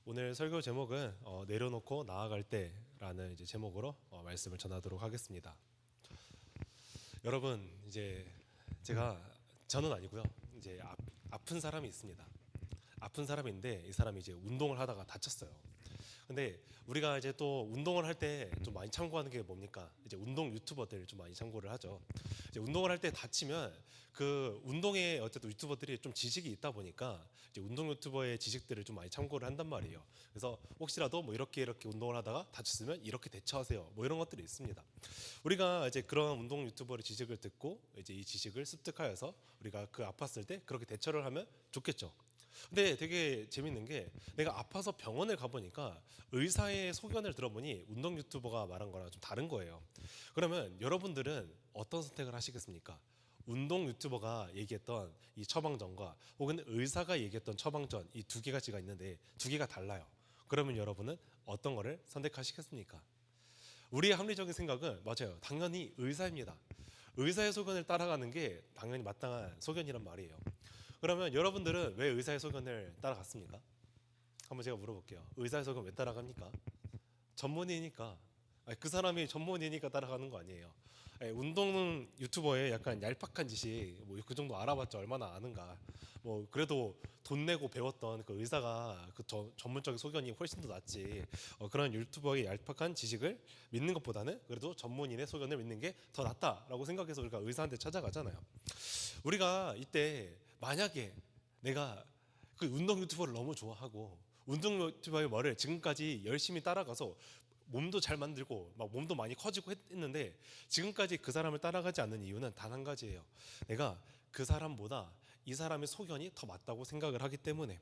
오늘 설교 제목은 내려놓고 나아갈 때라는 이제 제목으로 말씀을 전하도록 하겠습니다. 여러분, 이제 저는 아니고요. 이제 아픈 사람이 있습니다. 아픈 사람인데 이 사람이 이제 운동을 하다가 다쳤어요. 근데 우리가 이제 또 운동을 할 때 좀 많이 참고하는 게 뭡니까? 이제 운동 유튜버들 좀 많이 참고를 하죠. 이제 운동을 할 때 다치면 그 운동에 어쨌든 유튜버들이 좀 지식이 있다 보니까 이제 운동 유튜버의 지식들을 좀 많이 참고를 한단 말이에요. 그래서 혹시라도 뭐 이렇게 운동을 하다가 다쳤으면 이렇게 대처하세요. 뭐 이런 것들이 있습니다. 우리가 이제 그런 운동 유튜버의 지식을 듣고 이제 이 지식을 습득하여서 우리가 그 아팠을 때 그렇게 대처를 하면 좋겠죠. 근데 되게 재밌는 게 내가 아파서 병원을 가보니까 의사의 소견을 들어보니 운동 유튜버가 말한 거랑 좀 다른 거예요. 그러면 여러분들은 어떤 선택을 하시겠습니까? 운동 유튜버가 얘기했던 이 처방전과 혹은 의사가 얘기했던 처방전, 이 두 개가지가 있는데 두 개가 달라요. 그러면 여러분은 어떤 거를 선택하시겠습니까? 우리의 합리적인 생각은 맞아요. 당연히 의사입니다. 의사의 소견을 따라가는 게 당연히 마땅한 소견이란 말이에요. 그러면 여러분들은 왜 의사의 소견을 따라갔습니까? 한번 제가 물어볼게요. 의사의 소견 왜 따라갑니까? 전문의니까. 아니, 그 사람이 전문의니까 따라가는 거 아니에요. 아니, 운동 유튜버의 약간 얄팍한 지식, 뭐 그 정도 알아봤자 얼마나 아는가. 뭐 그래도 돈 내고 배웠던 그 의사가 그 전문적인 소견이 훨씬 더 낫지. 그런 유튜버의 얄팍한 지식을 믿는 것보다는 그래도 전문인의 소견을 믿는 게 더 낫다라고 생각해서 우리가 의사한테 찾아가잖아요. 우리가 이때 만약에 내가 그 운동 유튜버를 너무 좋아하고 운동 유튜버의 말을 지금까지 열심히 따라가서 몸도 잘 만들고 막 몸도 많이 커지고 했는데 지금까지 그 사람을 따라가지 않는 이유는 단 한 가지예요. 내가 그 사람보다 이 사람의 소견이 더 맞다고 생각을 하기 때문에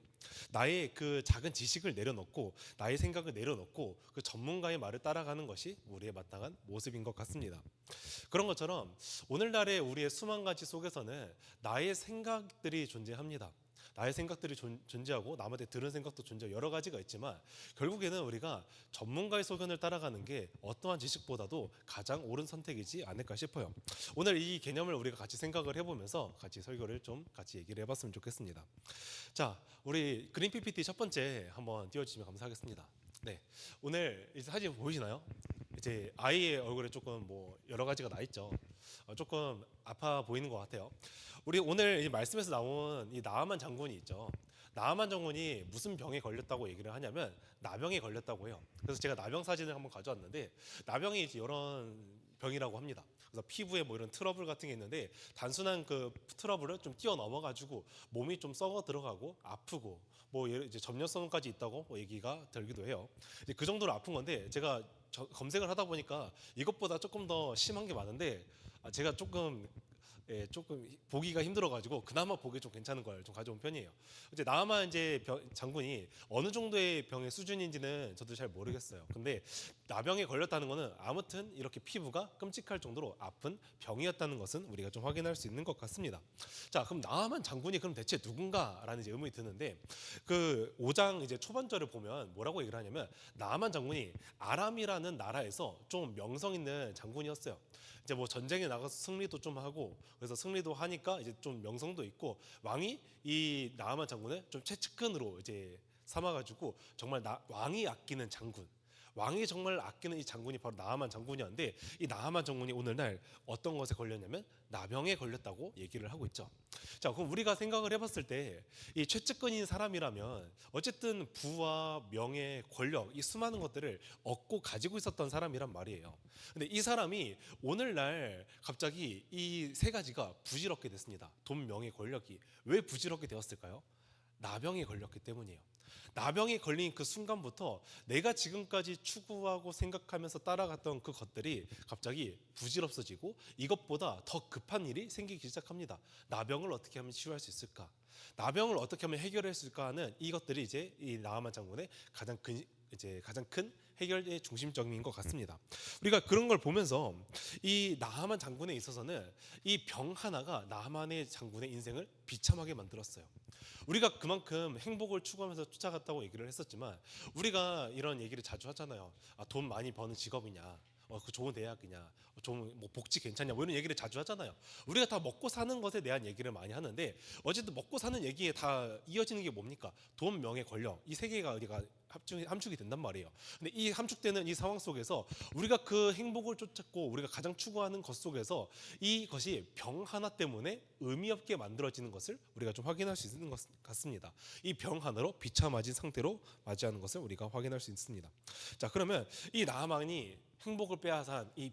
나의 그 작은 지식을 내려놓고 나의 생각을 내려놓고 그 전문가의 말을 따라가는 것이 우리의 마땅한 모습인 것 같습니다. 그런 것처럼 오늘날의 우리의 수만 가지 속에서는 나의 생각들이 존재합니다. 나의 생각들이 존재하고 남한테 들은 생각도 존재하고 여러 가지가 있지만 결국에는 우리가 전문가의 소견을 따라가는 게 어떠한 지식보다도 가장 옳은 선택이지 않을까 싶어요. 오늘 이 개념을 우리가 같이 생각을 해보면서 같이 설교를 좀 같이 얘기를 해봤으면 좋겠습니다. 자, 우리 그림 PPT 첫 번째 한번 띄워주시면 감사하겠습니다. 네, 오늘 이 사진 보이시나요? 이제 아이의 얼굴에 조금 뭐 여러 가지가 나 있죠. 조금 아파 보이는 것 같아요. 우리 오늘 이 말씀에서 나온 이 나아만 장군이 있죠. 나아만 장군이 무슨 병에 걸렸다고 얘기를 하냐면 나병에 걸렸다고 해요. 그래서 제가 나병 사진을 한번 가져왔는데 나병이 이런 병이라고 합니다. 그래서 피부에 뭐 이런 트러블 같은 게 있는데 단순한 그 트러블을 좀 뛰어넘어 가지고 몸이 좀 썩어 들어가고 아프고 뭐 이제 접촉성까지 있다고 뭐 얘기가 들기도 해요. 이제 그 정도로 아픈 건데 제가 검색을 하다 보니까 이것보다 조금 더 심한 게 많은데 제가 조금 보기가 힘들어가지고 그나마 보기 좀 괜찮은 걸 좀 가져온 편이에요. 이제 나아만 이제 장군이 어느 정도의 병의 수준인지는 저도 잘 모르겠어요. 근데 나병에 걸렸다는 거는 아무튼 이렇게 피부가 끔찍할 정도로 아픈 병이었다는 것은 우리가 좀 확인할 수 있는 것 같습니다. 자, 그럼 나아만 장군이 그럼 대체 누군가라는 이제 의문이 드는데 그 5장 이제 초반절을 보면 뭐라고 얘기를 하냐면 나아만 장군이 아람이라는 나라에서 좀 명성 있는 장군이었어요. 이제 뭐 전쟁에 나가서 승리도 좀 하고 그래서 승리도 하니까 이제 좀 명성도 있고 왕이 이 나아만 장군을 좀 최측근으로 이제 삼아가지고 정말 왕이 아끼는 장군. 왕이 정말 아끼는 이 장군이 바로 나아만 장군이었는데 이 나아만 장군이 오늘날 어떤 것에 걸렸냐면 나병에 걸렸다고 얘기를 하고 있죠. 자, 그럼 우리가 생각을 해봤을 때 이 최측근인 사람이라면 어쨌든 부와 명예, 권력 이 수많은 것들을 얻고 가지고 있었던 사람이란 말이에요. 근데 이 사람이 오늘날 갑자기 이 세 가지가 부질없게 됐습니다. 돈, 명예, 권력이 왜 부질없게 되었을까요? 나병에 걸렸기 때문이에요. 나병에 걸린 그 순간부터 내가 지금까지 추구하고 생각하면서 따라갔던 그 것들이 갑자기 부질없어지고 이것보다 더 급한 일이 생기기 시작합니다. 나병을 어떻게 하면 치유할 수 있을까? 나병을 어떻게 하면 해결할 수 있을까 하는 이것들이 이제 이 나아만 장군의 가장 큰 해결의 중심점인 것 같습니다. 우리가 그런 걸 보면서 이 나아만 장군에 있어서는 이 병 하나가 나아만의 장군의 인생을 비참하게 만들었어요. 우리가 그만큼 행복을 추구하면서 쫓아갔다고 얘기를 했었지만 우리가 이런 얘기를 자주 하잖아요. 돈 많이 버는 직업이냐? 그 좋은 대학이냐, 좋은 뭐 복지 괜찮냐, 뭐 이런 얘기를 자주 하잖아요. 우리가 다 먹고 사는 것에 대한 얘기를 많이 하는데 어쨌든 먹고 사는 얘기에 다 이어지는 게 뭡니까? 돈, 명예, 권력 이 세 개가 우리가 함축이 된단 말이에요. 근데 이 함축되는 이 상황 속에서 우리가 그 행복을 쫓았고 우리가 가장 추구하는 것 속에서 이것이 병 하나 때문에 의미 없게 만들어지는 것을 우리가 좀 확인할 수 있는 것 같습니다. 이 병 하나로 비참해진 상태로 맞이하는 것을 우리가 확인할 수 있습니다. 자, 그러면 이 나아만이 행복을 빼앗은 이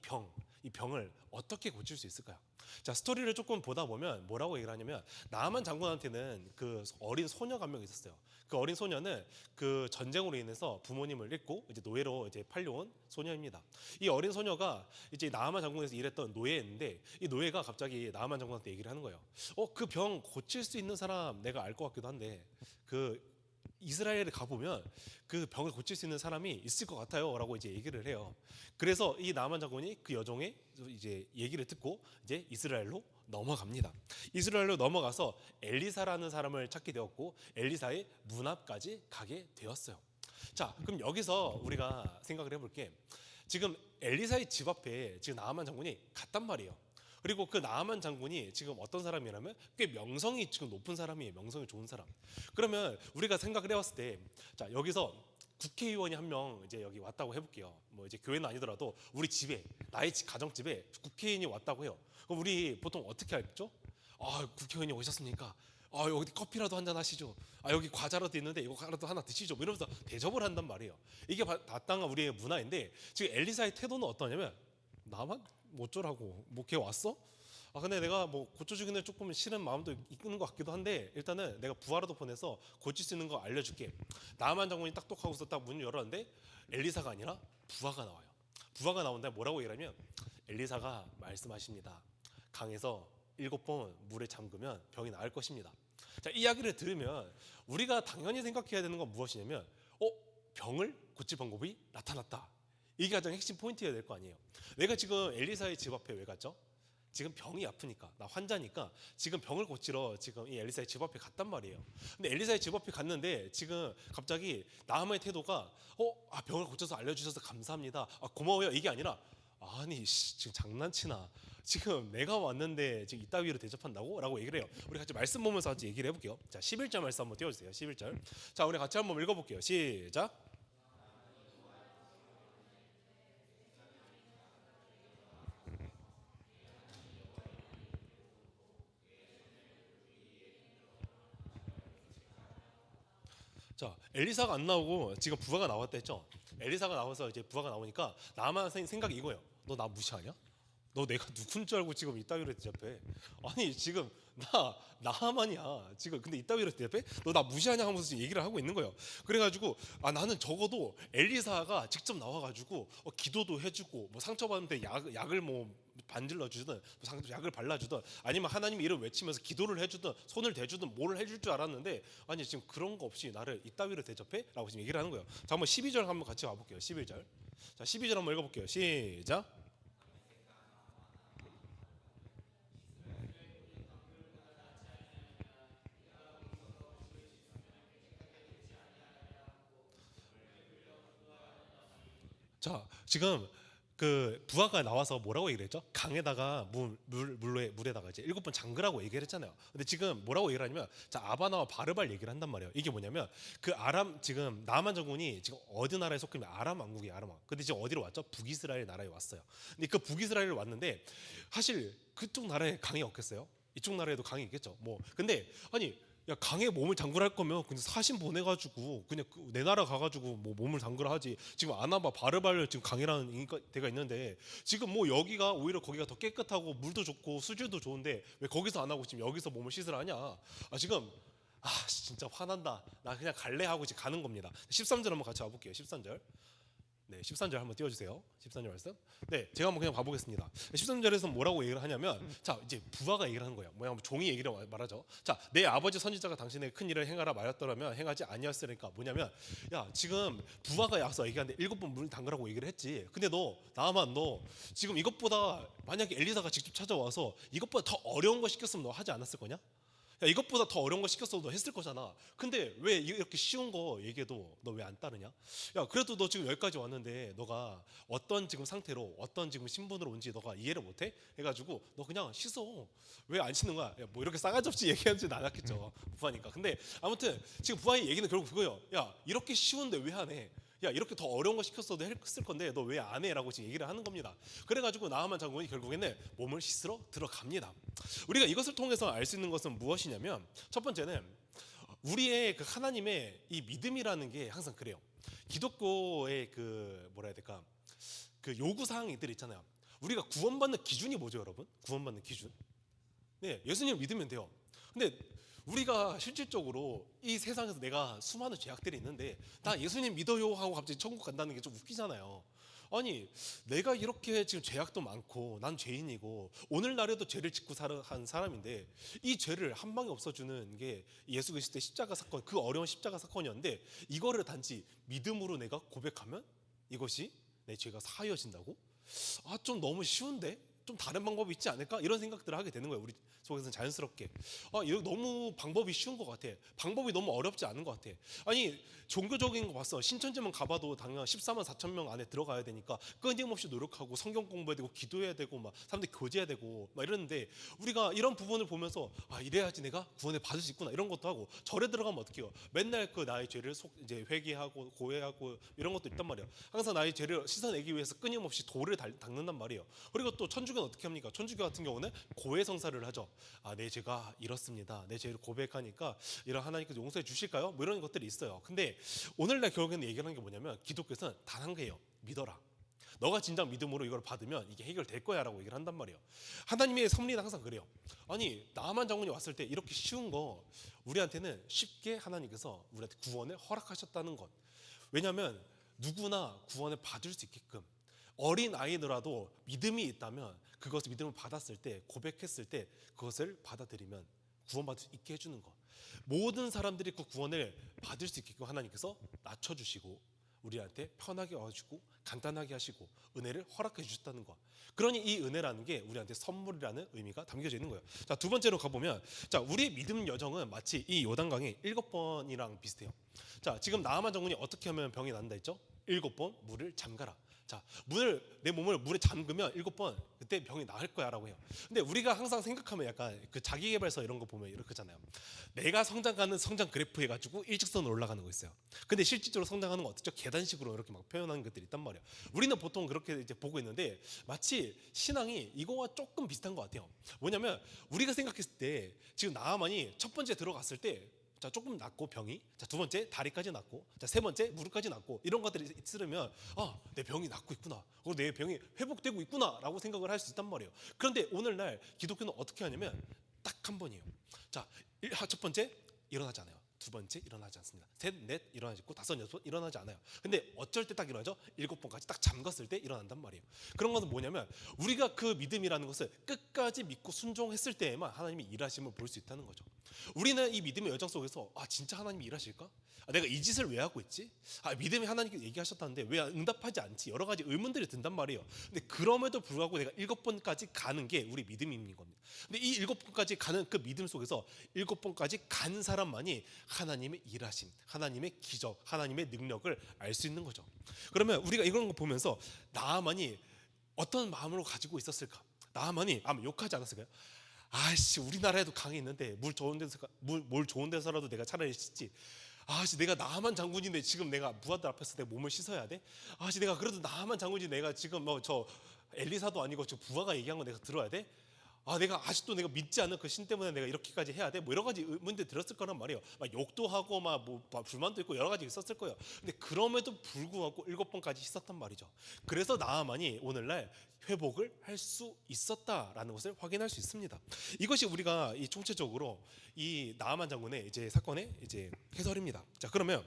병을 어떻게 고칠 수 있을까요? 자, 스토리를 조금 보다 보면 뭐라고 얘기를 하냐면 나아만 장군한테는 그 어린 소녀가 한 명 있었어요. 그 어린 소녀는 그 전쟁으로 인해서 부모님을 잃고 이제 노예로 이제 팔려온 소녀입니다. 이 어린 소녀가 이제 나아만 장군에서 일했던 노예인데 이 노예가 갑자기 나아만 장군한테 얘기를 하는 거예요. 그 병 고칠 수 있는 사람 내가 알 것 같기도 한데 그 이스라엘에 가보면 그 병을 고칠 수 있는 사람이 있을 것 같아요 라고 이제 얘기를 해요. 그래서 이 나아만 장군이 그 여종의 이제 얘기를 듣고 이제 이스라엘로 넘어갑니다. 이스라엘로 넘어가서 엘리사라는 사람을 찾게 되었고 엘리사의 문 앞까지 가게 되었어요. 자, 그럼 여기서 우리가 생각을 해볼 게 지금 엘리사의 집 앞에 지금 나아만 장군이 갔단 말이에요. 그리고 그 나아만 장군이 지금 어떤 사람이라면 꽤 명성이 지금 높은 사람이에요. 명성이 좋은 사람. 그러면 우리가 생각을 해봤을 때, 자, 여기서 국회의원이 한 명 이제 여기 왔다고 해볼게요. 뭐 이제 교회는 아니더라도 우리 집에 나의 가정집에 국회의원이 왔다고 해요. 그럼 우리 보통 어떻게 할죠? 국회의원이 오셨습니까? 여기 커피라도 한잔 하시죠. 여기 과자라도 있는데 이거라도 하나 드시죠. 뭐 이러면서 대접을 한단 말이에요. 이게 마땅한 우리의 문화인데 지금 엘리사의 태도는 어떠냐면 나만 뭐 어쩌라고 뭐 걔 왔어? 근데 내가 뭐 고쳐주기는 조금 싫은 마음도 있는 것 같기도 한데 일단은 내가 부하라도 보내서 고칠 수 있는 거 알려줄게. 나아만 장군이 딱똑하고서 딱 문을 열었는데 엘리사가 아니라 부하가 나와요. 부하가 나온다 뭐라고 얘기하면 엘리사가 말씀하십니다. 강에서 7번 물에 잠그면 병이 나을 것입니다. 자, 이 이야기를 들으면 우리가 당연히 생각해야 되는 건 무엇이냐면 병을 고칠 방법이 나타났다. 이게 가장 핵심 포인트여야 될 거 아니에요. 내가 지금 엘리사의 집 앞에 왜 갔죠? 지금 병이 아프니까, 나 환자니까 지금 병을 고치러 지금 이 엘리사의 집 앞에 갔단 말이에요. 근데 엘리사의 집 앞에 갔는데 지금 갑자기 나아만의 태도가 병을 고쳐서 알려주셔서 감사합니다. 고마워요. 이게 아니라 아니 지금 장난치나? 지금 내가 왔는데 지금 이따위로 대접한다고? 라고 얘기를 해요. 우리 같이 말씀 보면서 같이 얘기를 해볼게요. 자, 11절 말씀 한번 띄워주세요. 11절. 자, 우리 같이 한번 읽어볼게요. 시작. 자, 엘리사가 안 나오고 지금 부하가 나왔다 했죠. 엘리사가 나와서 이제 부하가 나오니까 나만 생각이 이거예요. 너 나 무시하냐? 너 내가 누군 줄 알고 지금 이따위로 대접해? 아니 지금 나만이야 지금. 근데 이따위로 대접해? 너 나 무시하냐 하면서 지금 얘기를 하고 있는 거예요. 그래가지고 나는 적어도 엘리사가 직접 나와가지고 기도도 해주고 뭐 상처받는데 약을 뭐 반질러 주든 약을 발라주든 아니면 하나님의 이름 외치면서 기도를 해주든 손을 대주든 뭘 해줄 줄 알았는데 아니 지금 그런 거 없이 나를 이따위로 대접해? 라고 지금 얘기를 하는 거예요. 자, 한번 12절 한번 같이 와볼게요. 11절. 자, 12절 한번 읽어볼게요. 시작. 자, 지금 그 부하가 나와서 뭐라고 얘기를 했죠? 강에다가 물에다가 이제 7번 잠그라고 얘기를 했잖아요. 근데 지금 뭐라고 얘기를 하냐면 자, 아바나와 바르발 얘기를 한단 말이에요. 이게 뭐냐면 그 지금 나아만 장군이 지금 어디 나라에 속하면 아람 왕국이에요. 아람 왕국. 근데 지금 어디로 왔죠? 북이스라엘 나라에 왔어요. 근데 그 북이스라엘을 왔는데 사실 그쪽 나라에 강이 없겠어요? 이쪽 나라에도 강이 있겠죠. 뭐 근데 아니 야, 강에 몸을 담그라 할 거면 그냥 사신 보내가지고 그냥 내 나라 가가지고 뭐 몸을 담그라 하지. 지금 아나바 바르발 지금 강이라는 데가 있는데 지금 뭐 여기가 오히려 거기가 더 깨끗하고 물도 좋고 수질도 좋은데 왜 거기서 안 하고 지금 여기서 몸을 씻으라 하냐? 지금 진짜 화난다. 나 그냥 갈래 하고 지금 가는 겁니다. 13절 한번 같이 와볼게요. 13절. 네, 13절 한번 띄워주세요. 13절 말씀. 네, 제가 한번 그냥 가보겠습니다. 13절에서 뭐라고 얘기를 하냐면, 자, 이제 부하가 얘기를 하는 거예요. 뭐냐면 종이 얘기를 말하죠. 자, 내 아버지 선지자가 당신에게 큰 일을 행하라 말했더라면 행하지 아니었으니까 뭐냐면, 야, 지금 부하가 와서 얘기하는데 7번 물 담그라고 얘기를 했지. 근데 너 지금 이것보다 만약에 엘리사가 직접 찾아와서 이것보다 더 어려운 거 시켰으면 너 하지 않았을 거냐? 야, 이것보다 더 어려운 거 시켰어도 했을 거잖아. 근데 왜 이렇게 쉬운 거 얘기해도 너 왜 안 따르냐? 야, 그래도 너 지금 여기까지 왔는데 너가 어떤 지금 상태로 어떤 지금 신분으로 온지 너가 이해를 못해? 해가지고 너 그냥 씻어. 왜 안 씻는 거야? 야, 뭐 이렇게 싸가지 없이 얘기하지는 않았겠죠, 부하니까. 근데 아무튼 지금 부하의 얘기는 결국 그거예요. 야, 이렇게 쉬운데 왜 안 해? 야, 이렇게 더 어려운 거 시켰어도 했을 건데 너 왜 안 해? 라고 지금 얘기를 하는 겁니다. 그래가지고 나하만 장군이 결국에는 몸을 씻으러 들어갑니다. 우리가 이것을 통해서 알 수 있는 것은 무엇이냐면, 첫 번째는 우리의 그 하나님의 이 믿음이라는 게 항상 그래요. 기독교의 그 뭐라 해야 될까, 그 요구 사항들 있잖아요. 우리가 구원받는 기준이 뭐죠, 여러분? 구원받는 기준. 네, 예수님을 믿으면 돼요. 근데 우리가 실질적으로 이 세상에서 내가 수많은 죄악들이 있는데 나 예수님 믿어요 하고 갑자기 천국 간다는 게 좀 웃기잖아요. 아니, 내가 이렇게 지금 죄악도 많고 난 죄인이고 오늘날에도 죄를 짓고 한 사람인데 이 죄를 한 방에 없어주는 게 예수 그리스도의 십자가 사건, 그 어려운 십자가 사건이었는데 이거를 단지 믿음으로 내가 고백하면 이것이 내 죄가 사하여진다고? 아, 좀 너무 쉬운데? 좀 다른 방법이 있지 않을까? 이런 생각들을 하게 되는 거예요. 우리 속에서는 자연스럽게. 아, 이거 너무 방법이 쉬운 것 같아. 방법이 너무 어렵지 않은 것 같아. 아니, 종교적인 거 봤어. 신천지만 가봐도 당연 14만 4천 명 안에 들어가야 되니까 끊임없이 노력하고 성경 공부해야 되고 기도해야 되고 막 사람들 교제해야 되고 막 이러는데 우리가 이런 부분을 보면서 아, 이래야지 내가 구원을 받을 수 있구나 이런 것도 하고, 절에 들어가면 어떻게 해요? 맨날 그 나의 죄를 이제 회개하고 고해하고 이런 것도 있단 말이에요. 항상 나의 죄를 씻어내기 위해서 끊임없이 돌을 닦는단 말이에요. 그리고 또 천주교는 어떻게 합니까? 천주교 같은 경우는 고해 성사를 하죠. 아, 내 죄가 이렇습니다. 내 죄를 고백하니까 이런 하나님께서 용서해 주실까요? 뭐 이런 것들이 있어요. 근데 오늘날 결국에는 얘기하는 게 뭐냐면 기독교에서는 단 한 개예요. 믿어라. 너가 진정 믿음으로 이걸 받으면 이게 해결될 거야 라고 얘기를 한단 말이에요. 하나님의 섭리는 항상 그래요. 아니, 나만 장군이 왔을 때 이렇게 쉬운 거 우리한테는 쉽게 하나님께서 우리한테 구원을 허락하셨다는 것. 왜냐하면 누구나 구원을 받을 수 있게끔, 어린 아이더라도 믿음이 있다면 그것을 믿음을 받았을 때, 고백했을 때 그것을 받아들이면 구원받을 수 있게 해주는 것. 모든 사람들이 그 구원을 받을 수 있게끔 하나님께서 낮춰주시고 우리한테 편하게 와주고 간단하게 하시고 은혜를 허락해 주셨다는 것. 그러니 이 은혜라는 게 우리한테 선물이라는 의미가 담겨져 있는 거예요. 자, 두 번째로 가보면, 자, 우리의 믿음 여정은 마치 이 요단강의 7번이랑 비슷해요. 자, 지금 나아만 장군이 어떻게 하면 병이 난다 했죠? 7번 물을 잠가라. 자, 내 몸을 물에 잠그면 7번 그때 병이 나을 거야 라고 해요. 근데 우리가 항상 생각하면 약간 그 자기계발서 이런 거 보면 이렇게잖아요. 내가 성장하는 성장 그래프 해가지고 일직선으로 올라가는 거 있어요. 근데 실질적으로 성장하는 건 어떻죠? 계단식으로 이렇게 막 표현하는 것들이 있단 말이에요. 우리는 보통 그렇게 이제 보고 있는데 마치 신앙이 이거와 조금 비슷한 것 같아요. 뭐냐면 우리가 생각했을 때 지금 나아만이 첫 번째 들어갔을 때, 자, 조금 낫고 병이, 자, 두 번째 다리까지 낫고, 자, 세 번째 무릎까지 낫고, 이런 것들이 있으면 아, 내 병이 낫고 있구나, 내 병이 회복되고 있구나라고 생각을 할 수 있단 말이에요. 그런데 오늘날 기독교는 어떻게 하냐면 딱 한 번이에요. 자, 첫 번째 일어나지 않아요. 두 번째 일어나지 않습니다. 셋, 넷 일어나지 않고 다섯, 여섯 일어나지 않아요. 근데 어쩔 때 딱 일어나죠? 7번까지 딱 잠갔을 때 일어난단 말이에요. 그런 것은 뭐냐면 우리가 그 믿음이라는 것을 끝까지 믿고 순종했을 때에만 하나님이 일하심을 볼 수 있다는 거죠. 우리는 이 믿음의 여정 속에서 아, 진짜 하나님이 일하실까? 아, 내가 이 짓을 왜 하고 있지? 아, 믿음이 하나님께 얘기하셨다는데 왜 응답하지 않지? 여러 가지 의문들이 든단 말이에요. 근데 그럼에도 불구하고 내가 7번까지 가는 게 우리 믿음인 겁니다. 근데 이 7번까지 가는 그 믿음 속에서 7번까지 간 사람만이 하나님의 일하심, 하나님의 기적, 하나님의 능력을 알 수 있는 거죠. 그러면 우리가 이런 거 보면서 나아만이 어떤 마음으로 가지고 있었을까? 나아만이 아마 욕하지 않았을까요? 아씨, 우리나라에도 강이 있는데 물 좋은 데서라도 내가 차라리 씻지. 아씨, 내가 나하만 장군인데 지금 내가 부하들 앞에서 내 몸을 씻어야 돼? 아씨, 내가 그래도 나하만 장군이 내가 지금 뭐 저 엘리사도 아니고 저 부하가 얘기한 거 내가 들어야 돼? 아, 내가 아직도 내가 믿지 않는 그 신 때문에 내가 이렇게까지 해야 돼? 뭐 여러 가지 의문들 들었을 거란 말이에요. 막 욕도 하고 막 뭐 불만도 있고 여러 가지 있었을 거예요. 근데 그럼에도 불구하고 7번까지 씻었단 말이죠. 그래서 나아만이 오늘날 회복을 할 수 있었다라는 것을 확인할 수 있습니다. 이것이 우리가 이 총체적으로 이 나아만 장군의 이제 사건의 이제 해설입니다. 자, 그러면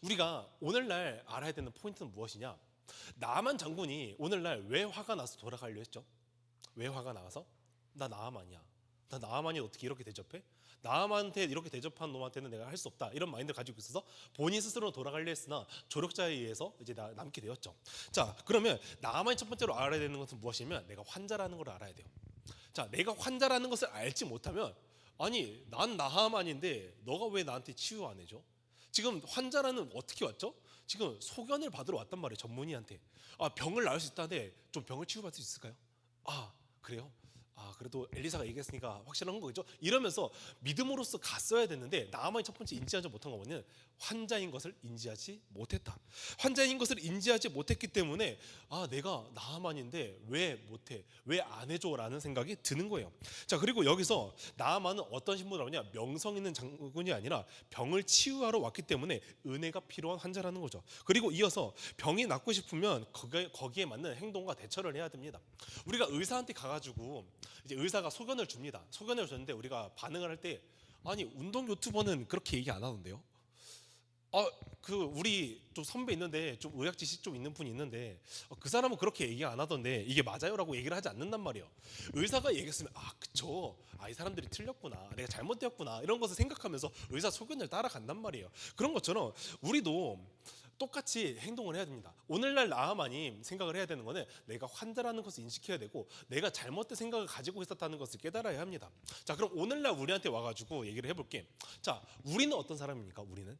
우리가 오늘날 알아야 되는 포인트는 무엇이냐? 나아만 장군이 오늘날 왜 화가 나서 돌아가려 했죠? 왜 화가 나서? 나 나아만이야. 나 나아만이 어떻게 이렇게 대접해? 나아만한테 이렇게 대접한 놈한테는 내가 할 수 없다, 이런 마인드를 가지고 있어서 본인 스스로 돌아가려 했으나 조력자에 의해서 이제 남게 되었죠. 자, 그러면 나아만이 첫 번째로 알아야 되는 것은 무엇이냐면 내가 환자라는 걸 알아야 돼요. 자, 내가 환자라는 것을 알지 못하면 아니 난 나하만인데 너가 왜 나한테 치유 안 해줘? 지금 환자라는 어떻게 왔죠? 지금 소견을 받으러 왔단 말이에요. 전문의한테. 아, 병을 나을 수 있다는데 좀 병을 치유받을 수 있을까요? 아, 그래요? 아, 그래도 엘리사가 얘기했으니까 확실한 거겠죠? 이러면서 믿음으로써 갔어야 됐는데 나만이 첫 번째 인지하지 못한 거 뭐냐면 환자인 것을 인지하지 못했다. 환자인 것을 인지하지 못했기 때문에 아, 내가 나만인데 왜 못해? 왜 안 해줘? 라는 생각이 드는 거예요. 자, 그리고 여기서 나만은 어떤 신분을 하냐? 명성 있는 장군이 아니라 병을 치유하러 왔기 때문에 은혜가 필요한 환자라는 거죠. 그리고 이어서 병이 낫고 싶으면 거기에 맞는 행동과 대처를 해야 됩니다. 우리가 의사한테 가가지고 이제 의사가 소견을 줍니다. 소견을 줬는데 우리가 반응을 할 때 아니 운동 유튜버는 그렇게 얘기 안 하던데요. 그 우리 좀 선배 있는데 좀 의학 지식 좀 있는 분이 있는데 그 사람은 그렇게 얘기 안 하던데 이게 맞아요라고 얘기를 하지 않는단 말이에요. 의사가 얘기했으면 아 그쵸, 이 사람들이 틀렸구나, 내가 잘못되었구나 이런 것을 생각하면서 의사 소견을 따라간단 말이에요. 그런 것처럼 우리도 똑같이 행동을 해야 됩니다. 오늘날 나만이 생각을 해야 되는 거는 내가 환자라는 것을 인식해야 되고 내가 잘못된 생각을 가지고 있었다는 것을 깨달아야 합니다. 자, 그럼 오늘날 우리한테 와가지고 얘기를 해볼게. 자, 우리는 어떤 사람입니까? 우리는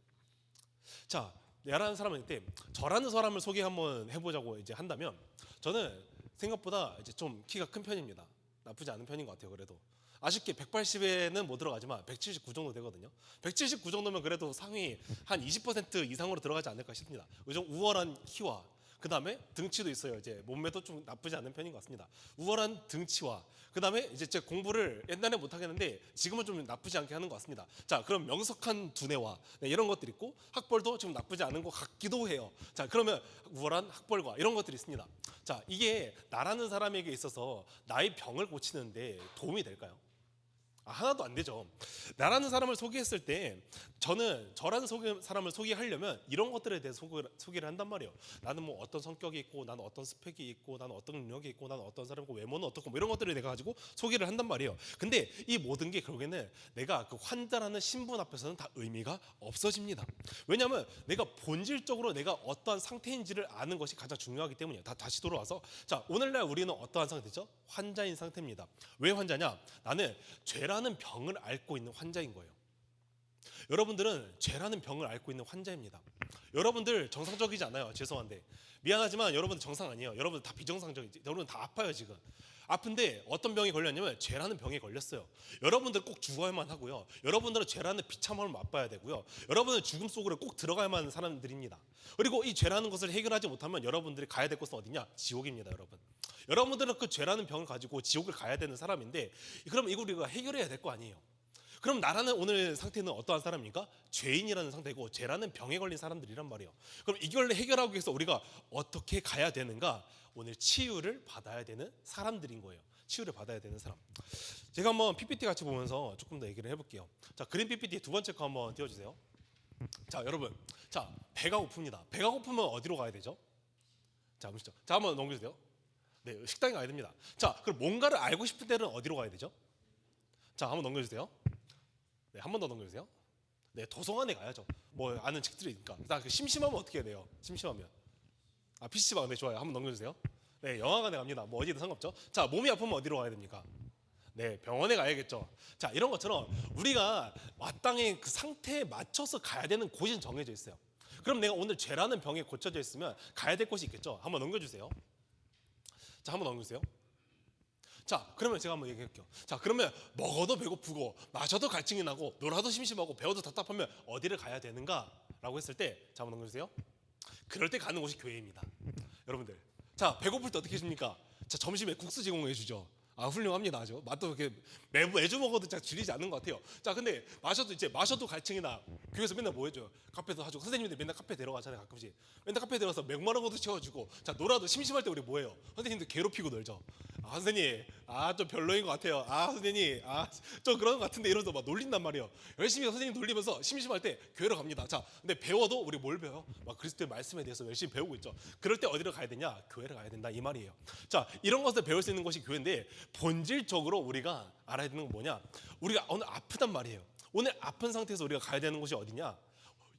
자, 내라는 사람한테 저라는 사람을 소개 한번 해보자고 이제 한다면 저는 생각보다 이제 좀 키가 큰 편입니다. 나쁘지 않은 편인 것 같아요. 그래도 아쉽게 180에는 못 들어가지만 179 정도 되거든요. 179 정도면 그래도 상위 한 20% 이상으로 들어가지 않을까 싶습니다. 좀 우월한 키와 그 다음에 등치도 있어요. 이제 몸매도 좀 나쁘지 않은 편인 것 같습니다. 우월한 등치와 그 다음에 이제 제 공부를 옛날에 못 하겠는데 지금은 좀 나쁘지 않게 하는 것 같습니다. 자, 그럼 명석한 두뇌와 이런 것들이 있고 학벌도 좀 나쁘지 않은 것 같기도 해요. 자, 그러면 우월한 학벌과 이런 것들이 있습니다. 자, 이게 나라는 사람에게 있어서 나의 병을 고치는데 도움이 될까요? 하나도 안 되죠. 나라는 사람을 소개했을 때 저는 저라는 사람을 소개하려면 이런 것들에 대해서 소개를 한단 말이에요. 나는 뭐 어떤 성격이 있고, 나는 어떤 스펙이 있고, 나는 어떤 능력이 있고, 나는 어떤 사람이고, 외모는 어떻고, 뭐 이런 것들을 내가 가지고 소개를 한단 말이에요. 근데 이 모든 게 결국에는 내가 그 환자라는 신분 앞에서는 다 의미가 없어집니다. 왜냐하면 내가 본질적으로 내가 어떠한 상태인지를 아는 것이 가장 중요하기 때문이에요. 다시 돌아와서 자, 오늘날 우리는 어떠한 상태죠? 환자인 상태입니다. 왜 환자냐? 나는 죄라는 병을 앓고 있는 환자인 거예요. 여러분들은 죄라는 병을 앓고 있는 환자입니다. 여러분들 정상적이지 않아요. 죄송한데 미안하지만 여러분들 정상 아니에요. 여러분들 다 비정상적이지. 여러분 다 아파요 지금. 아픈데 어떤 병이 걸렸냐면 죄라는 병에 걸렸어요. 여러분들 꼭 죽어야만 하고요. 여러분들은 죄라는 비참함을 맛봐야 되고요. 여러분은 죽음 속으로 꼭 들어가야만 하는 사람들입니다. 그리고 이 죄라는 것을 해결하지 못하면 여러분들이 가야 될 곳은 어디냐? 지옥입니다, 여러분. 여러분들은 그 죄라는 병을 가지고 지옥을 가야 되는 사람인데 그럼 이걸 우리가 해결해야 될 거 아니에요. 그럼 나라는 오늘 상태는 어떠한 사람입니까? 죄인이라는 상태고 죄라는 병에 걸린 사람들이란 말이에요. 그럼 이걸 해결하기 위해서 우리가 어떻게 가야 되는가? 오늘 치유를 받아야 되는 사람들인 거예요. 치유를 받아야 되는 사람. 제가 한번 PPT 같이 보면서 조금 더 얘기를 해볼게요. 자, 그린 PPT 두 번째 거 한번 띄워주세요. 자, 여러분, 자, 배가 고픕니다. 배가 고프면 어디로 가야 되죠? 자, 보시죠. 자, 한번 넘겨주세요. 네, 식당에 가야 됩니다. 자, 그럼 뭔가를 알고 싶을 때는 어디로 가야 되죠? 자, 한번 넘겨주세요. 네, 한 번 더 넘겨주세요. 네, 도서관에 가야죠. 뭐 아는 책들이 있으니까. 자, 심심하면 어떻게 해야 돼요? 심심하면 PC방. 네, 좋아요. 한번 넘겨주세요. 네, 영화관에 갑니다. 뭐 어디든 상관없죠. 자, 몸이 아프면 어디로 가야 됩니까? 네, 병원에 가야겠죠. 자, 이런 것처럼 우리가 마땅히 그 상태에 맞춰서 가야 되는 곳이 정해져 있어요. 그럼 내가 오늘 죄라는 병에 고쳐져 있으면 가야 될 곳이 있겠죠. 한번 넘겨주세요. 자, 한번 넘겨주세요. 자, 그러면 제가 한번 얘기할게요. 자, 그러면 먹어도 배고프고 마셔도 갈증이 나고 놀아도 심심하고 배워도 답답하면 어디를 가야 되는가? 라고 했을 때 자, 한번 넘겨주세요. 그럴 때 가는 곳이 교회입니다. 여러분들, 자, 배고플 때 어떻게 해줍니까? 자, 점심에 국수 제공해 주죠. 훌륭합니다. 아주 맛도 이렇게 매주 먹어도 잘 질리지 않는 것 같아요. 자, 근데 마셔도 갈증이 나. 교회에서 맨날 뭐 해줘요? 카페도 하죠. 선생님들 맨날 카페 데려가잖아요. 가끔씩 맨날 카페 데려가서 맥마른 것도 채워주고. 자, 놀아도 심심할 때 우리 뭐 해요? 선생님들 괴롭히고 놀죠. 선생님, 좀 별로인 것 같아요. 선생님, 좀 그런 것 같은데 이러면서 막 놀린단 말이에요. 열심히 선생님 놀리면서 심심할 때 교회로 갑니다. 자, 근데 배워도 우리 뭘 배워요? 막 그리스도의 말씀에 대해서 열심히 배우고 있죠. 그럴 때 어디로 가야 되냐? 교회를 가야 된다 이 말이에요. 자, 이런 것을 배울 수 있는 것이 교회인데 본질적으로 우리가 알아야 되는 건 뭐냐? 우리가 오늘 아프단 말이에요. 오늘 아픈 상태에서 우리가 가야 되는 곳이 어디냐?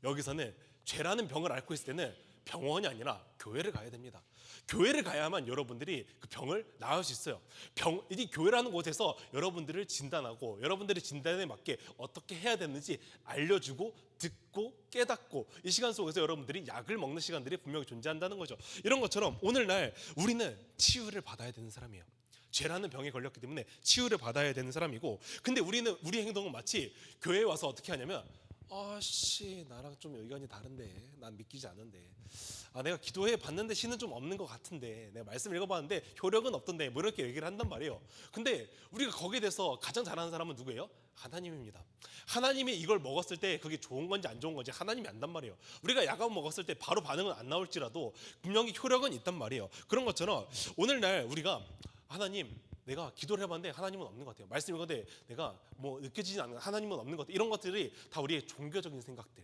여기서는 죄라는 병을 앓고 있을 때는 병원이 아니라 교회를 가야 됩니다. 교회를 가야만 여러분들이 그 병을 나을 수 있어요. 이 교회라는 곳에서 여러분들을 진단하고 여러분들의 진단에 맞게 어떻게 해야 되는지 알려주고 듣고 깨닫고 이 시간 속에서 여러분들이 약을 먹는 시간들이 분명히 존재한다는 거죠. 이런 것처럼 오늘날 우리는 치유를 받아야 되는 사람이에요. 죄라는 병에 걸렸기 때문에 치유를 받아야 되는 사람이고, 근데 우리는 우리 행동은 마치 교회에 와서 어떻게 하냐면 아씨 나랑 좀 의견이 다른데 난 믿기지 않은데 내가 기도해 봤는데 신은 좀 없는 것 같은데 내가 말씀 읽어봤는데 효력은 없던데 뭐 이렇게 얘기를 한단 말이에요. 근데 우리가 거기에 대해서 가장 잘하는 사람은 누구예요? 하나님입니다. 하나님이 이걸 먹었을 때 그게 좋은 건지 안 좋은 건지 하나님이 안단 말이에요. 우리가 약을 먹었을 때 바로 반응은 안 나올지라도 분명히 효력은 있단 말이에요. 그런 것처럼 오늘날 우리가 하나님 내가 기도를 해봤는데 하나님은 없는 것 같아요. 말씀 읽었는데 내가 뭐 느껴지지 않는 하나님은 없는 것 같아요. 이런 것들이 다 우리의 종교적인 생각들,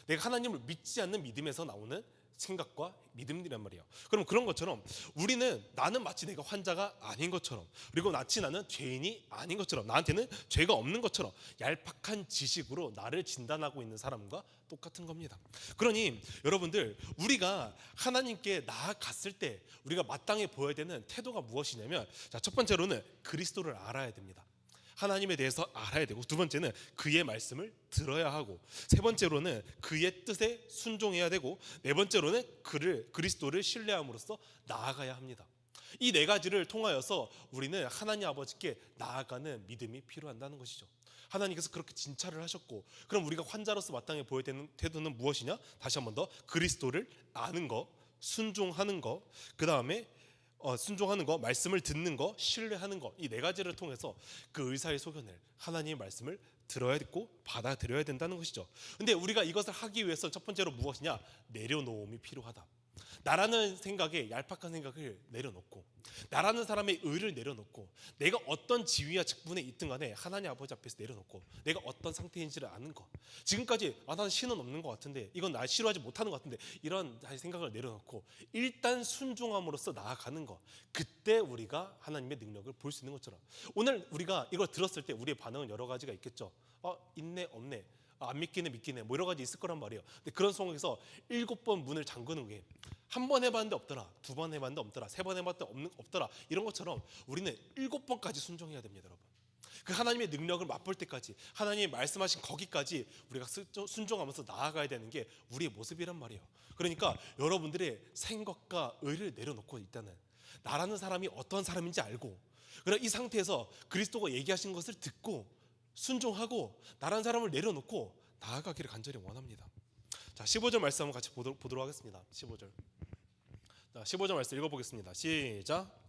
내가 하나님을 믿지 않는 믿음에서 나오는 생각과 믿음이란 말이에요. 그럼 그런 것처럼 우리는 나는 마치 내가 환자가 아닌 것처럼, 그리고 마치 나는 죄인이 아닌 것처럼, 나한테는 죄가 없는 것처럼 얄팍한 지식으로 나를 진단하고 있는 사람과 똑같은 겁니다. 그러니 여러분들, 우리가 하나님께 나아갔을 때 우리가 마땅히 보여야 되는 태도가 무엇이냐면, 자, 첫 번째로는 그리스도를 알아야 됩니다. 하나님에 대해서 알아야 되고, 두 번째는 그의 말씀을 들어야 하고, 세 번째로는 그의 뜻에 순종해야 되고, 네 번째로는 그리스도를 신뢰함으로써 나아가야 합니다. 이 네 가지를 통하여서 우리는 하나님 아버지께 나아가는 믿음이 필요한다는 것이죠. 하나님께서 그렇게 진찰을 하셨고, 그럼 우리가 환자로서 마땅히 보여야 되는 태도는 무엇이냐? 다시 한 번 더, 그리스도를 아는 거, 순종하는 거, 그 다음에 순종하는 거, 말씀을 듣는 거, 신뢰하는 거, 이 네 가지를 통해서 그 의사의 소견을, 하나님의 말씀을 들어야 듣고 받아들여야 된다는 것이죠. 근데 우리가 이것을 하기 위해서 첫 번째로 무엇이냐? 내려놓음이 필요하다. 나라는 생각에, 얄팍한 생각을 내려놓고, 나라는 사람의 의를 내려놓고, 내가 어떤 지위와 직분에 있든 간에 하나님 아버지 앞에서 내려놓고, 내가 어떤 상태인지를 아는 것. 지금까지 나는 신은 없는 것 같은데, 이건 날 싫어하지 못하는 것 같은데, 이런 생각을 내려놓고 일단 순종함으로써 나아가는 것. 그때 우리가 하나님의 능력을 볼 수 있는 것처럼, 오늘 우리가 이걸 들었을 때 우리의 반응은 여러 가지가 있겠죠. 있네 없네, 안 믿기네 믿기네, 뭐 여러 가지 있을 거란 말이에요. 근데 그런 상황에서 7번 문을 잠그는 게, 한 번 해봤는데 없더라, 두 번 해봤는데 없더라, 세 번 해봤는데 없더라, 이런 것처럼 우리는 7번까지 순종해야 됩니다, 여러분. 그 하나님의 능력을 맛볼 때까지, 하나님이 말씀하신 거기까지 우리가 순종하면서 나아가야 되는 게 우리의 모습이란 말이에요. 그러니까 여러분들의 생각과 의를 내려놓고, 일단은 나라는 사람이 어떤 사람인지 알고, 그럼 이 상태에서 그리스도가 얘기하신 것을 듣고 순종하고 나라는 사람을 내려놓고 나아가기를 간절히 원합니다. 자, 15절 말씀 한번 같이 보도록 하겠습니다. 15절. 자, 15절 말씀 읽어보겠습니다. 시작.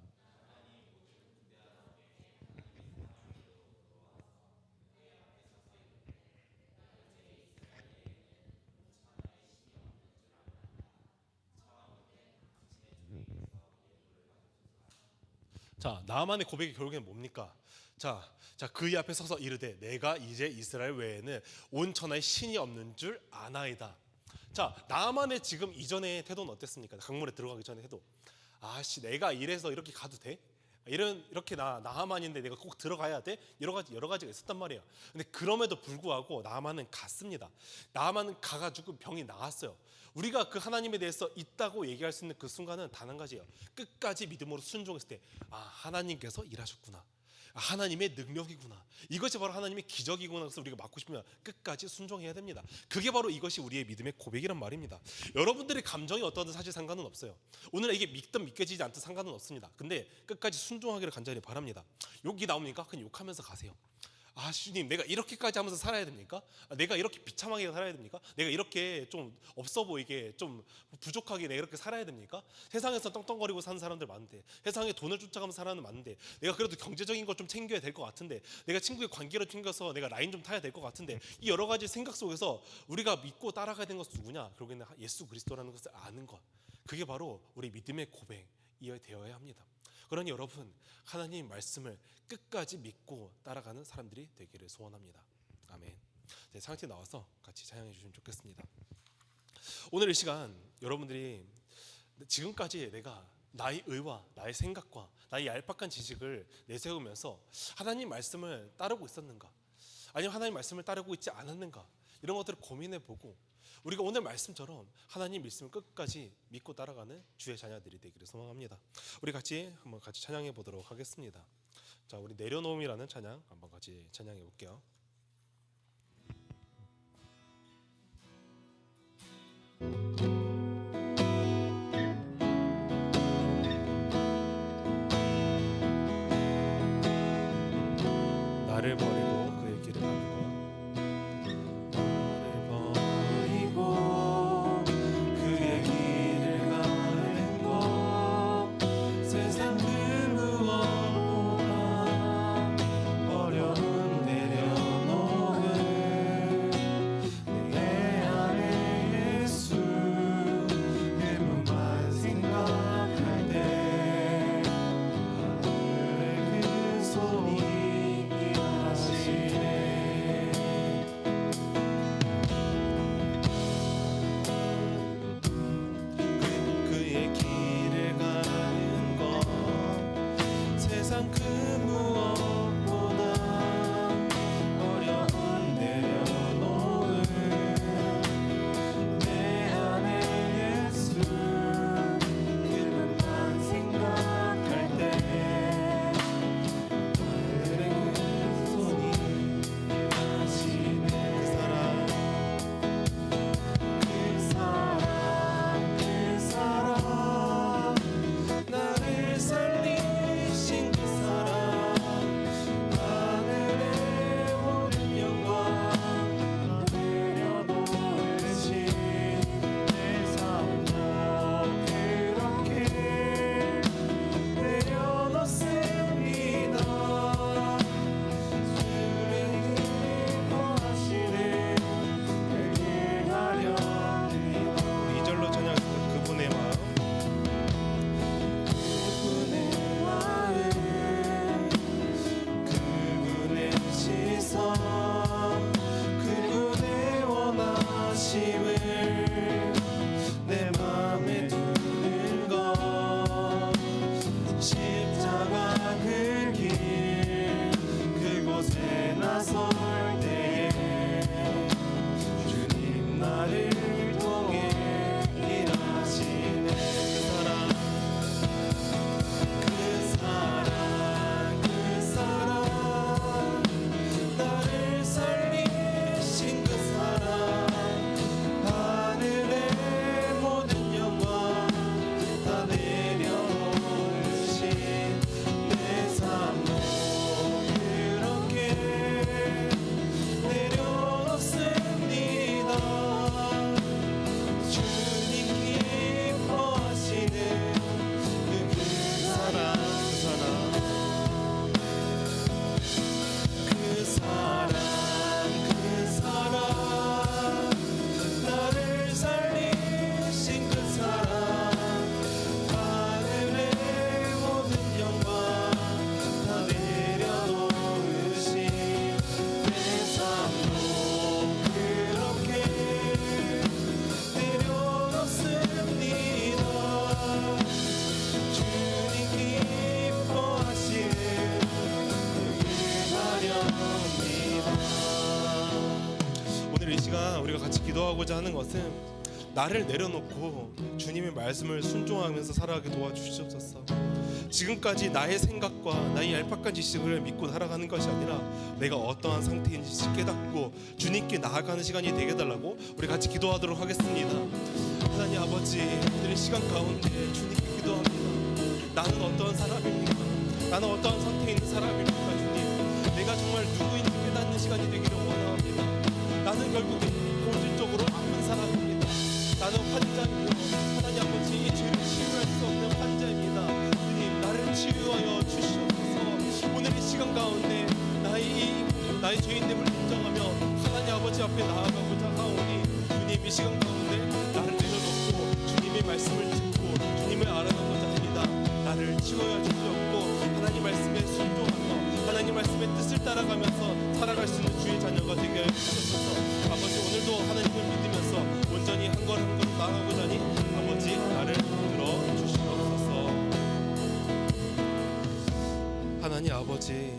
자, 나만의 고백이 결국에는 뭡니까? 자, 그의 앞에 서서 이르되 내가 이제 이스라엘 외에는 온 천하에 신이 없는 줄 아나이다. 자, 나만의 지금 이전의 태도는 어땠습니까? 강물에 들어가기 전에 태도. 아씨, 내가 이래서 이렇게 가도 돼? 이렇게 나하만인데 내가 꼭 들어가야 돼? 여러 가지가 있었단 말이에요. 근데 그럼에도 불구하고 나하만은 갔습니다. 나하만은 가가지고 병이 나았어요. 우리가 그 하나님에 대해서 있다고 얘기할 수 있는 그 순간은 단 한 가지예요. 끝까지 믿음으로 순종했을 때, 하나님께서 일하셨구나, 하나님의 능력이구나, 이것이 바로 하나님의 기적이구나. 그래서 우리가 맡고 싶으면 끝까지 순종해야 됩니다. 그게 바로 이것이 우리의 믿음의 고백이란 말입니다. 여러분들의 감정이 어떠든 사실 상관은 없어요. 오늘 이게 믿든 믿겨지지 않든 상관은 없습니다. 근데 끝까지 순종하기를 간절히 바랍니다. 욕이 나옵니까? 그냥 욕하면서 가세요. 주님, 내가 이렇게까지 하면서 살아야 됩니까? 내가 이렇게 비참하게 살아야 됩니까? 내가 이렇게 좀 없어 보이게, 좀 부족하게 내가 이렇게 살아야 됩니까? 세상에서 떵떵거리고 사는 사람들 많은데, 세상에 돈을 쫓아가면서 살아는 많은데, 내가 그래도 경제적인 거 좀 챙겨야 될 것 같은데, 내가 친구의 관계를 챙겨서 내가 라인 좀 타야 될 것 같은데, 이 여러 가지 생각 속에서 우리가 믿고 따라가야 되는 것은 누구냐? 결국에는 예수 그리스도라는 것을 아는 것. 그게 바로 우리 믿음의 고백이 되어야 합니다. 그러니 여러분, 하나님 말씀을 끝까지 믿고 따라가는 사람들이 되기를 소원합니다. 아멘. 네, 상태 나와서 같이 찬양해 주시면 좋겠습니다. 오늘 이 시간 여러분들이 지금까지 내가 나의 의와 나의 생각과 나의 얄팍한 지식을 내세우면서 하나님 말씀을 따르고 있었는가, 아니면 하나님 말씀을 따르고 있지 않았는가, 이런 것들을 고민해 보고, 우리가 오늘 말씀처럼 하나님 말씀을 끝까지 믿고 따라가는 주의 자녀들이 되기를 소망합니다. 우리 같이 한번 같이 찬양해 보도록 하겠습니다. 자, 우리 내려놓음이라는 찬양 한번 같이 찬양해 볼게요. 나를 버리고 그의 길을 가는 것, 나를 버리고 그의 길을 가는 것, 세상 그 무엇보다 어려운 내려놓음, 내 안에 예수 그분만 생각할 때 하늘의 그 손이 그의 길을 가는 것, 세상 그 무엇보다 어려운 내려놓음, 내 안에 예수 그분만 생각할 때 하늘의 그 손이 하시네. 그 사랑 나를 살리신 그 사랑, 하늘의 모든 영광 다 내려놓으신 내 삶도 그렇게 내려놓습니다. 주의 기뻐하시네 내게 가렵니다. 우리 2절로 찬양합니다. 그분의 마음, 그분의 마음, 그분의 시선, 그분의 원하심을 내 맘에 두는 것, 십자가 그 길 그곳에 나설 때에 주님 나를 통해 일하시네. 그 사랑 나를 살리신 그 사랑, 하늘의 모든 영광 다 내려놓으신 내 삶도 그렇게 내려놓습니다. 주님 기뻐하시는 그 사랑, 그 사랑 나를 살리신 그 사랑, 하늘의 모든 영광 다 내려놓으신 내 삶도 그렇게 내려놓습니다. 주님 기뻐하시는 오늘 이 시간 우리가 같이 기도하고자 하는 것은 나를 내려놓고 주님의 말씀을 순종하면서 살아가게 도와주시옵소서. 지금까지 나의 생각과 나의 얄팍한 지식을 믿고 살아가는 것이 아니라 내가 어떠한 상태인지 깨닫고 주님께 나아가는 시간이 되게 해달라고 우리 같이 기도하도록 하겠습니다. 하나님 아버지, 오늘 이 시간 가운데 주님께 기도합니다. 나는 어떠한 사람입니까? 나는 어떠한 상태에 있는 사람입니까? 주님, 내가 정말 누구인지 깨닫는 시간이 되기를 원합니다. 나는 결국에 본질적으로 아픈 사람입니다. 나는 환자이며 하나님 아버지, 이 죄를 치유할 수 없는 환자입니다. 주님, 나를 치유하여 주시옵소서. 오늘 이 시간 가운데 나의 죄인됨을 인정하며 하나님 아버지 앞에 나아가고자 하오니 주님, 이 시간 가운데 나를 내려놓고 주님의 말씀을 듣고 주님을 알아가고자 합니다. 나를 치유하여 주시옵고 하나님 말씀에 순종하며 하나님 말씀의 뜻을 따라가면서 살아갈 수 있는 주의 자녀가 되게 하여 주시옵소서. 아버지, 오늘도 하나님을 믿으면서 온전히 한 걸음 한 걸음 나아가고자 하니 아버지, 나를 들어주시옵소서. 하나님 아버지,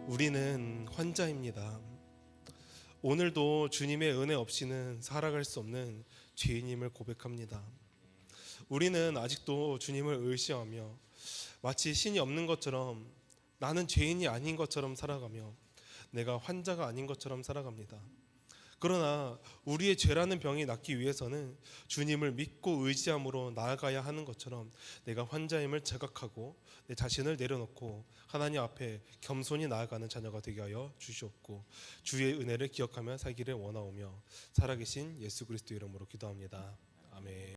우리는 환자입니다. 오늘도 주님의 은혜 없이는 살아갈 수 없는 죄인임을 고백합니다. 우리는 아직도 주님을 의시하며 마치 신이 없는 것처럼, 나는 죄인이 아닌 것처럼 살아가며 내가 환자가 아닌 것처럼 살아갑니다. 그러나 우리의 죄라는 병이 낫기 위해서는 주님을 믿고 의지함으로 나아가야 하는 것처럼, 내가 환자임을 자각하고 내 자신을 내려놓고 하나님 앞에 겸손히 나아가는 자녀가 되게 하여 주시옵고, 주의 은혜를 기억하며 살기를 원하오며 살아계신 예수 그리스도 이름으로 기도합니다.